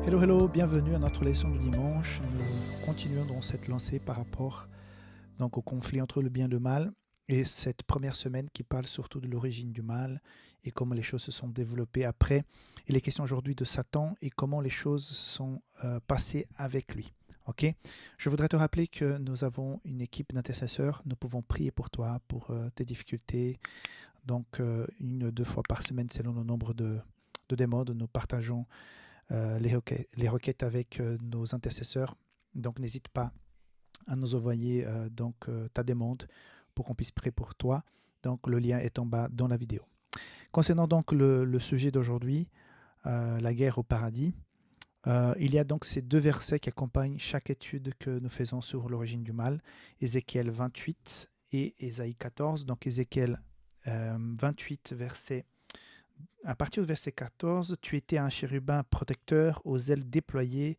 Hello, hello, bienvenue à notre leçon du dimanche. Nous continuons dans cette lancée par rapport donc, au conflit entre le bien et le mal et cette première semaine qui parle surtout de l'origine du mal et comment les choses se sont développées après. Il est question aujourd'hui de Satan et comment les choses sont passées avec lui. Ok. Je voudrais te rappeler que nous avons une équipe d'intercesseurs. Nous pouvons prier pour toi, pour tes difficultés. Donc, une ou deux fois par semaine selon le nombre de démodes, nous partageons les requêtes avec nos intercesseurs. Donc, n'hésite pas à nous envoyer ta demande pour qu'on puisse prier pour toi. Donc, le lien est en bas dans la vidéo. Concernant donc le sujet d'aujourd'hui, la guerre au paradis, il y a donc ces deux versets qui accompagnent chaque étude que nous faisons sur l'origine du mal, Ézéchiel 28 et Ésaïe 14. Donc, Ézéchiel 28, à partir du verset 14, tu étais un chérubin protecteur aux ailes déployées.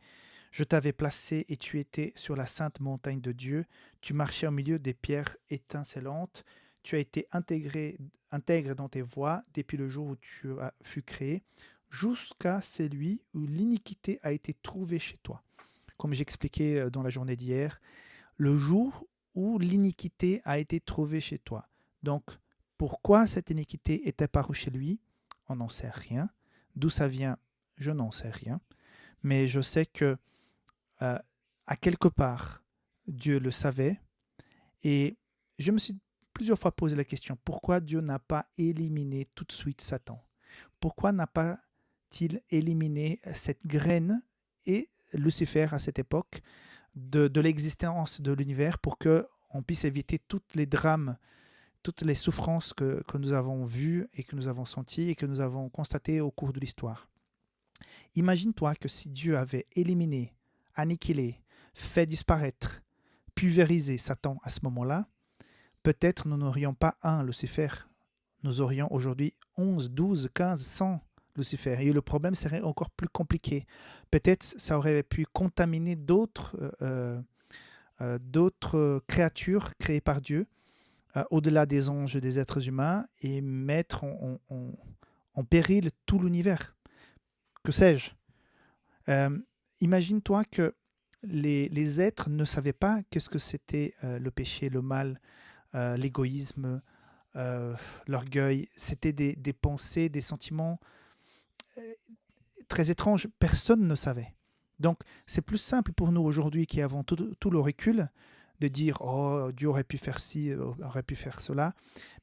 Je t'avais placé et tu étais sur la sainte montagne de Dieu. Tu marchais au milieu des pierres étincelantes. Tu as été intègre dans tes voies depuis le jour où tu fus créé, jusqu'à celui où l'iniquité a été trouvée chez toi. Comme j'expliquais dans la journée d'hier, le jour où l'iniquité a été trouvée chez toi. Donc, pourquoi cette iniquité est apparue chez lui? On n'en sait rien. D'où ça vient? Je n'en sais rien. Mais je sais que à quelque part, Dieu le savait. Et je me suis plusieurs fois posé la question, pourquoi Dieu n'a pas éliminé tout de suite Satan? Pourquoi n'a pas-t-il éliminé cette graine et Lucifer à cette époque de l'existence de l'univers pour qu'on puisse éviter tous les drames, toutes les souffrances que nous avons vues et que nous avons senties et que nous avons constatées au cours de l'histoire? Imagine-toi que si Dieu avait éliminé, anniquilé, fait disparaître, pulvérisé Satan à ce moment-là, peut-être nous n'aurions pas un Lucifer. Nous aurions aujourd'hui 11, 12, 15, 100 Lucifer. Et le problème serait encore plus compliqué. Peut-être ça aurait pu contaminer d'autres créatures créées par Dieu, au-delà des anges et des êtres humains, et mettre en péril tout l'univers. Que sais-je? Euh, Imagine-toi que les êtres ne savaient pas qu'est-ce que c'était le péché, le mal, l'égoïsme, l'orgueil. C'était des pensées, des sentiments euh, très étranges. Personne ne savait. Donc, c'est plus simple pour nous aujourd'hui qui avons tout le recul de dire oh, Dieu aurait pu faire ci, aurait pu faire cela.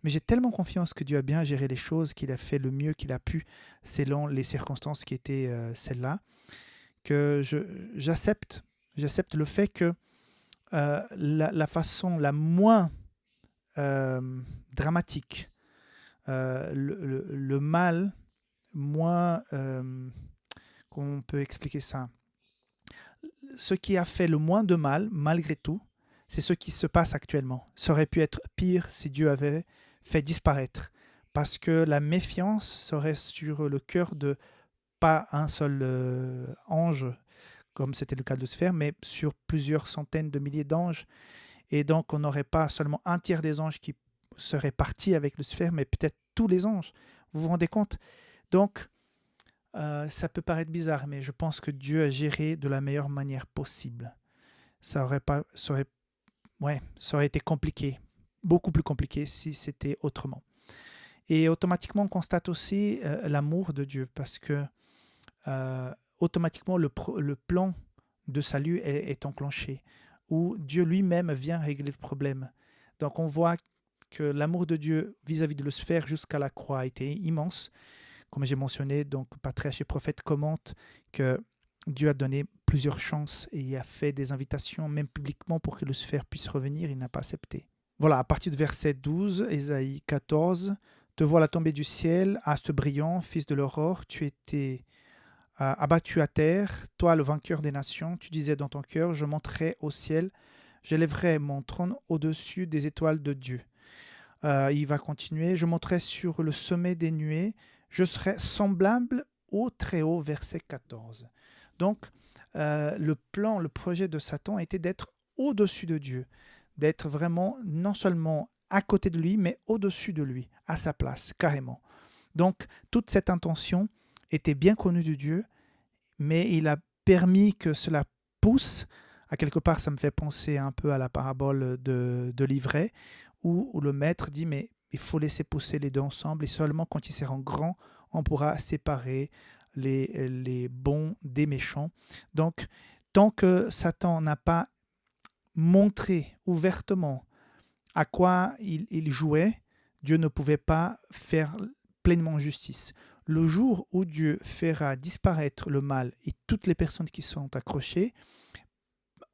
Mais j'ai tellement confiance que Dieu a bien géré les choses, qu'il a fait le mieux qu'il a pu selon les circonstances qui étaient celles-là, que j'accepte le fait que la façon la moins dramatique, le mal moins, comment on peut expliquer ça? Ce qui a fait le moins de mal, malgré tout, c'est ce qui se passe actuellement. Ça aurait pu être pire si Dieu avait fait disparaître, parce que la méfiance serait sur le cœur de pas un seul ange, comme c'était le cas de Lucifer, mais sur plusieurs centaines de milliers d'anges. Et donc, on n'aurait pas seulement un tiers des anges qui seraient partis avec Lucifer, mais peut-être tous les anges. Vous vous rendez compte? Donc, ça peut paraître bizarre, mais je pense que Dieu a géré de la meilleure manière possible. Ça aurait été compliqué, beaucoup plus compliqué si c'était autrement. Et automatiquement, on constate aussi l'amour de Dieu, parce que automatiquement, le plan de salut est enclenché, où Dieu lui-même vient régler le problème. Donc on voit que l'amour de Dieu vis-à-vis de Lucifer jusqu'à la croix a été immense. Comme j'ai mentionné, donc Patriarche et Prophète commentent que Dieu a donné plusieurs chances et a fait des invitations, même publiquement, pour que Lucifer puisse revenir. Il n'a pas accepté. Voilà, à partir de verset 12, Ésaïe 14, te voilà tombé du ciel, astre brillant, fils de l'aurore, tu étais abattu à terre, toi le vainqueur des nations, tu disais dans ton cœur, je monterai au ciel, j'élèverai mon trône au-dessus des étoiles de Dieu. Il va continuer, je monterai sur le sommet des nuées, je serai semblable au Très-Haut, verset 14. Donc, le plan, le projet de Satan était d'être au-dessus de Dieu, d'être vraiment non seulement à côté de lui, mais au-dessus de lui, à sa place, carrément. Donc, toute cette intention était bien connue de Dieu, mais il a permis que cela pousse. À quelque part, ça me fait penser un peu à la parabole de l'ivraie, où le maître dit, mais il faut laisser pousser les deux ensemble, et seulement quand ils seront grands, on pourra séparer les bons des méchants. Donc, tant que Satan n'a pas montré ouvertement à quoi il jouait, Dieu ne pouvait pas faire pleinement justice. Le jour où Dieu fera disparaître le mal et toutes les personnes qui sont accrochées,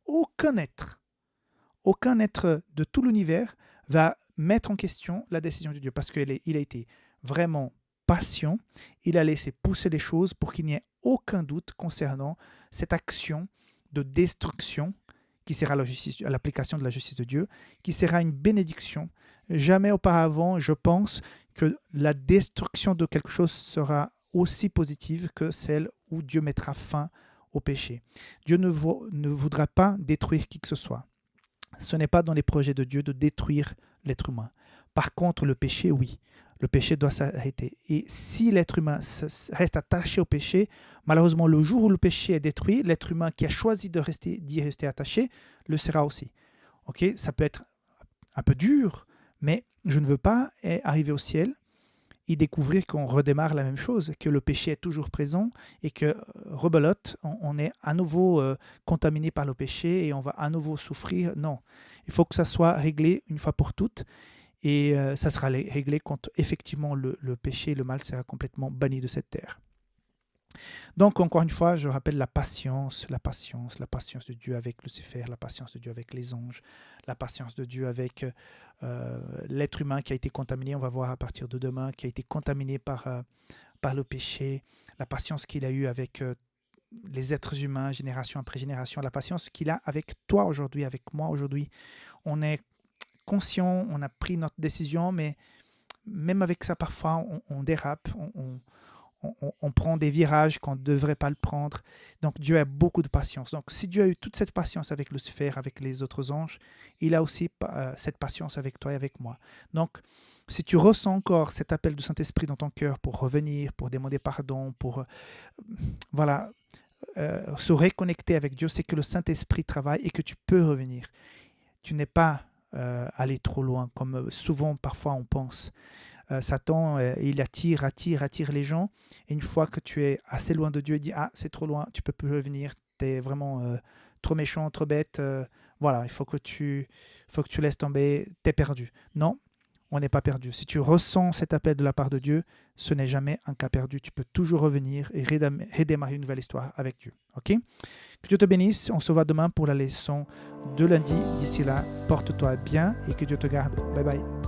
aucun être de tout l'univers va mettre en question la décision de Dieu, parce qu'il a été vraiment patient, il a laissé pousser les choses pour qu'il n'y ait aucun doute concernant cette action de destruction qui sera l'application de la justice de Dieu, qui sera une bénédiction. Jamais auparavant, je pense, que la destruction de quelque chose sera aussi positive que celle où Dieu mettra fin au péché. Dieu ne voudra pas détruire qui que ce soit. Ce n'est pas dans les projets de Dieu de détruire l'être humain. Par contre, le péché, oui. Le péché doit s'arrêter. Et si l'être humain reste attaché au péché, malheureusement, le jour où le péché est détruit, l'être humain qui a choisi d'y rester attaché le sera aussi. Ok, ça peut être un peu dur, mais je ne veux pas arriver au ciel et découvrir qu'on redémarre la même chose, que le péché est toujours présent et que, rebelote, on est à nouveau contaminé par le péché et on va à nouveau souffrir. Non, il faut que ça soit réglé une fois pour toutes, et ça sera réglé quand effectivement le péché, le mal sera complètement banni de cette terre. Donc, encore une fois, je rappelle la patience de Dieu avec Lucifer, la patience de Dieu avec les anges, la patience de Dieu avec l'être humain qui a été contaminé, on va voir à partir de demain, qui a été contaminé par le péché, la patience qu'il a eue avec les êtres humains, génération après génération, la patience qu'il a avec toi aujourd'hui, avec moi aujourd'hui. On est conscient, on a pris notre décision, mais même avec ça, parfois, on dérape, on prend des virages qu'on ne devrait pas le prendre. Donc Dieu a beaucoup de patience. Donc si Dieu a eu toute cette patience avec Lucifer, avec les autres anges, il a aussi cette patience avec toi et avec moi. Donc si tu ressens encore cet appel du Saint-Esprit dans ton cœur pour revenir, pour demander pardon, pour se reconnecter avec Dieu, c'est que le Saint-Esprit travaille et que tu peux revenir. Tu n'es pas allé trop loin, comme souvent parfois on pense. Satan, il attire les gens. Et une fois que tu es assez loin de Dieu, il dit « Ah, c'est trop loin, tu peux plus revenir, tu es vraiment trop méchant, trop bête. Il faut que tu laisses tomber, tu es perdu. » Non, on n'est pas perdu. Si tu ressens cet appel de la part de Dieu, ce n'est jamais un cas perdu. Tu peux toujours revenir et redémarrer une nouvelle histoire avec Dieu. Ok ? Que Dieu te bénisse. On se voit demain pour la leçon de lundi. D'ici là, porte-toi bien et que Dieu te garde. Bye bye.